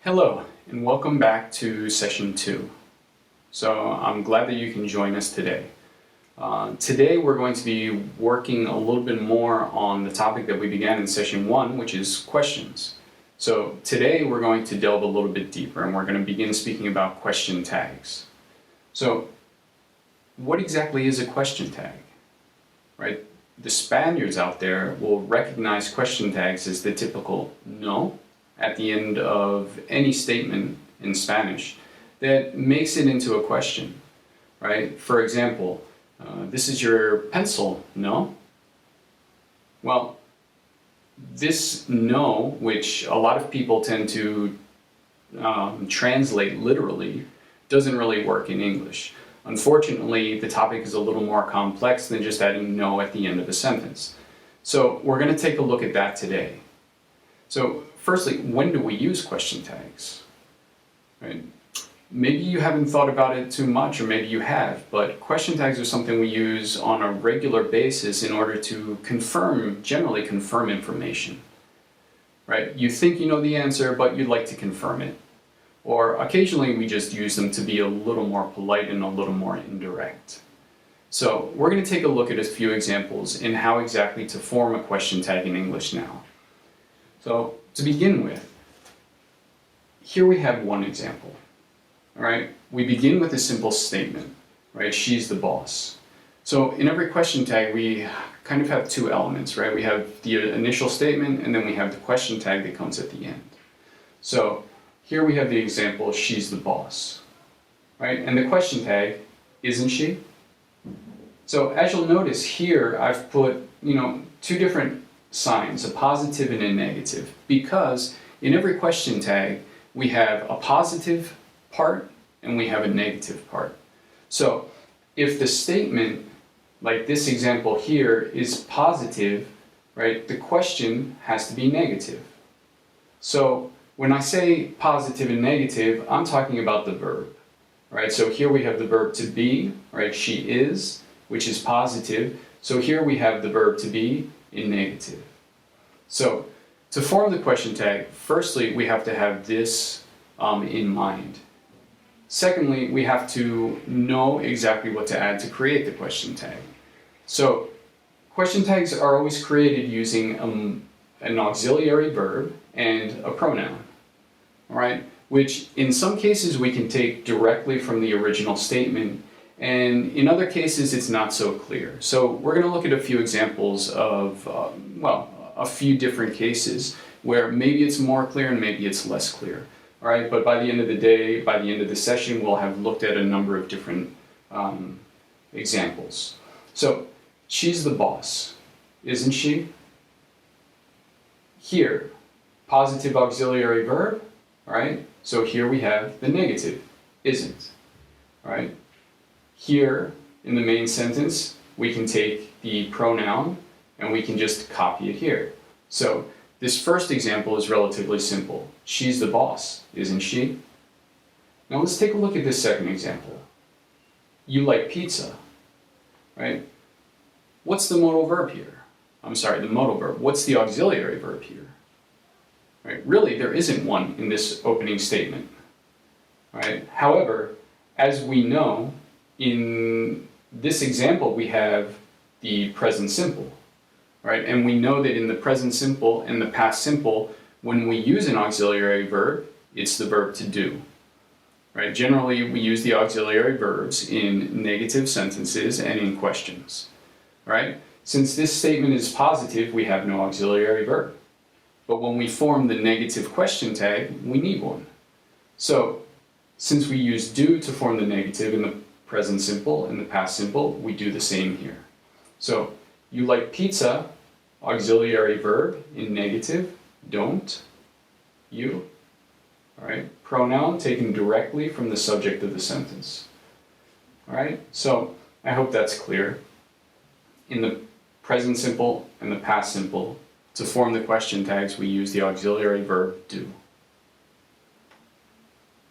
Hello, and welcome back to session 2. So I'm glad that you can join us today. Today we're going to be working a little bit more on the topic that we began in session 1, which is questions. So today we're going to delve a little bit deeper and we're going to begin speaking about question tags. So what exactly is a question tag? Right? The Spaniards out there will recognize question tags as the typical no at the end of any statement in Spanish that makes it into a question, right? For example, this is your pencil, no? Well, this no, which a lot of people tend to translate literally, doesn't really work in English. Unfortunately, the topic is a little more complex than just adding no at the end of a sentence. So we're going to take a look at that today. So firstly, when do we use question tags? Right? Maybe you haven't thought about it too much, or maybe you have, but question tags are something we use on a regular basis in order to generally confirm information. Right? You think you know the answer, but you'd like to confirm it. Or occasionally we just use them to be a little more polite and a little more indirect. So we're going to take a look at a few examples in how exactly to form a question tag in English now. So to begin with, here we have one example. All right, we begin with a simple statement, right? She's the boss. So in every question tag, we kind of have two elements, right? We have the initial statement, and then we have the question tag that comes at the end. So here we have the example, she's the boss, right? And the question tag, isn't she? So as you'll notice here, I've put, two different signs, a positive and a negative, because in every question tag, we have a positive part and we have a negative part. So if the statement, like this example here, is positive, right, the question has to be negative. So when I say positive and negative, I'm talking about the verb, right? So here we have the verb to be, right? She is, which is positive. So here we have the verb to be in negative. So to form the question tag, firstly, we have to have this in mind. Secondly, we have to know exactly what to add to create the question tag. So question tags are always created using an auxiliary verb and a pronoun, all right? Which in some cases we can take directly from the original statement, and in other cases it's not so clear. So we're going to look at a few examples of, a few different cases where maybe it's more clear and maybe it's less clear. All right, but by the end of the day, by the end of the session, we'll have looked at a number of different examples. So she's the boss, isn't she? Here, positive auxiliary verb, all right? So here we have the negative, isn't, all right? Here in the main sentence, we can take the pronoun and we can just copy it here. So this first example is relatively simple. She's the boss, isn't she? Now let's take a look at this second example. You like pizza, right? What's the modal verb here? The modal verb. What's the auxiliary verb here? Right? Really, there isn't one in this opening statement. Right? However, as we know, in this example we have the present simple. Right? And we know that in the present simple and the past simple, when we use an auxiliary verb, it's the verb to do. Right? Generally, we use the auxiliary verbs in negative sentences and in questions. Right? Since this statement is positive, we have no auxiliary verb. But when we form the negative question tag, we need one. So, since we use do to form the negative in the present simple and the past simple, we do the same here. So, you like pizza, auxiliary verb in negative, don't, you, all right? Pronoun taken directly from the subject of the sentence, all right? So I hope that's clear. In the present simple and the past simple, to form the question tags, we use the auxiliary verb do.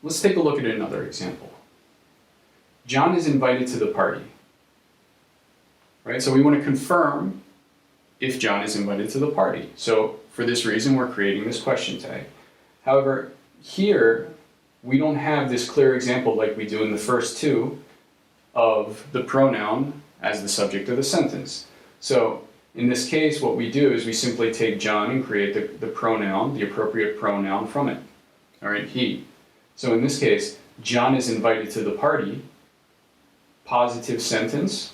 Let's take a look at another example. John is invited to the party. Right? So we want to confirm if John is invited to the party. So for this reason, we're creating this question tag. However, here, we don't have this clear example like we do in the first two of the pronoun as the subject of the sentence. So in this case, what we do is we simply take John and create the pronoun, the appropriate pronoun from it. All right, he. So in this case, John is invited to the party, positive sentence.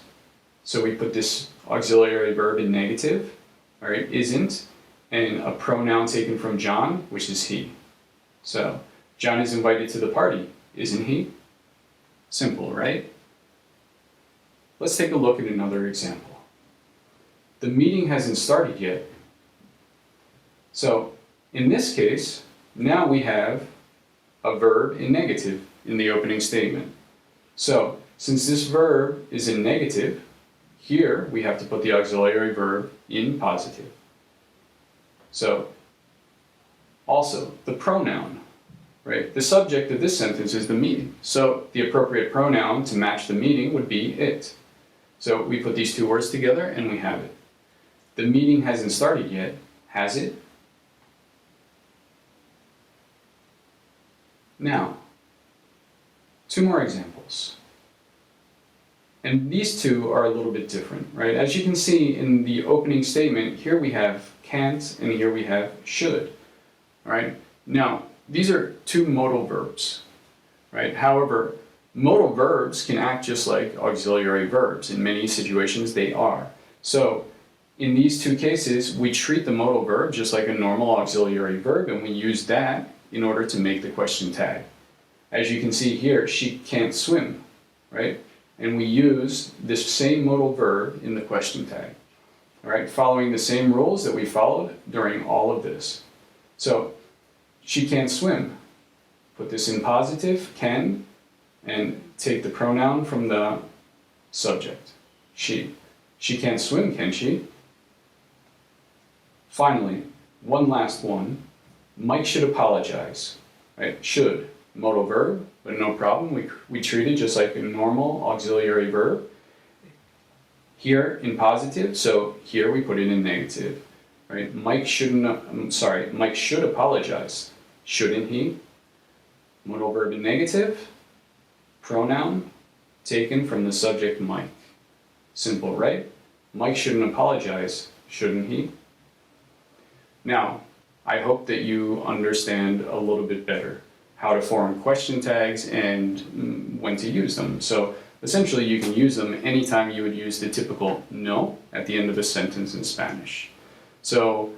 So we put this auxiliary verb in negative, all right, isn't, and a pronoun taken from John, which is he. So John is invited to the party, isn't he? Simple, right? Let's take a look at another example. The meeting hasn't started yet. So in this case, now we have a verb in negative in the opening statement. So since this verb is in negative, here we have to put the auxiliary verb in positive. So also the pronoun, right? The subject of this sentence is the meeting. So the appropriate pronoun to match the meeting would be it. So we put these two words together and we have it. The meeting hasn't started yet, has it? Now, two more examples. And these two are a little bit different, right? As you can see in the opening statement, here we have can't and here we have should, all right? Now, these are two modal verbs, right? However, modal verbs can act just like auxiliary verbs. In many situations, they are. So, in these two cases, we treat the modal verb just like a normal auxiliary verb, and we use that in order to make the question tag. As you can see here, she can't swim, right? And we use this same modal verb in the question tag, all right? Following the same rules that we followed during all of this. So, she can't swim. Put this in positive, can, and take the pronoun from the subject, she. She can't swim, can she? Finally, one last one. Mike should apologize, right? Should, modal verb, but no problem. We treat it just like a normal auxiliary verb. Here in positive, so here we put it in negative, right? Mike should apologize. Shouldn't he? Modal verb in negative, pronoun taken from the subject Mike. Simple, right? Mike shouldn't apologize, shouldn't he? Now, I hope that you understand a little bit better how to form question tags and when to use them. So essentially you can use them anytime you would use the typical no at the end of a sentence in Spanish. So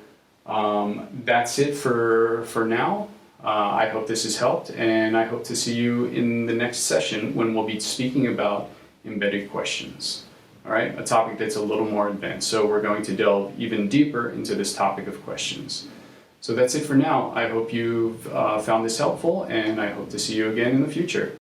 that's it for now. I hope this has helped, and I hope to see you in the next session when we'll be speaking about embedded questions. All right, a topic that's a little more advanced. So we're going to delve even deeper into this topic of questions. So that's it for now. I hope you've found this helpful, and I hope to see you again in the future.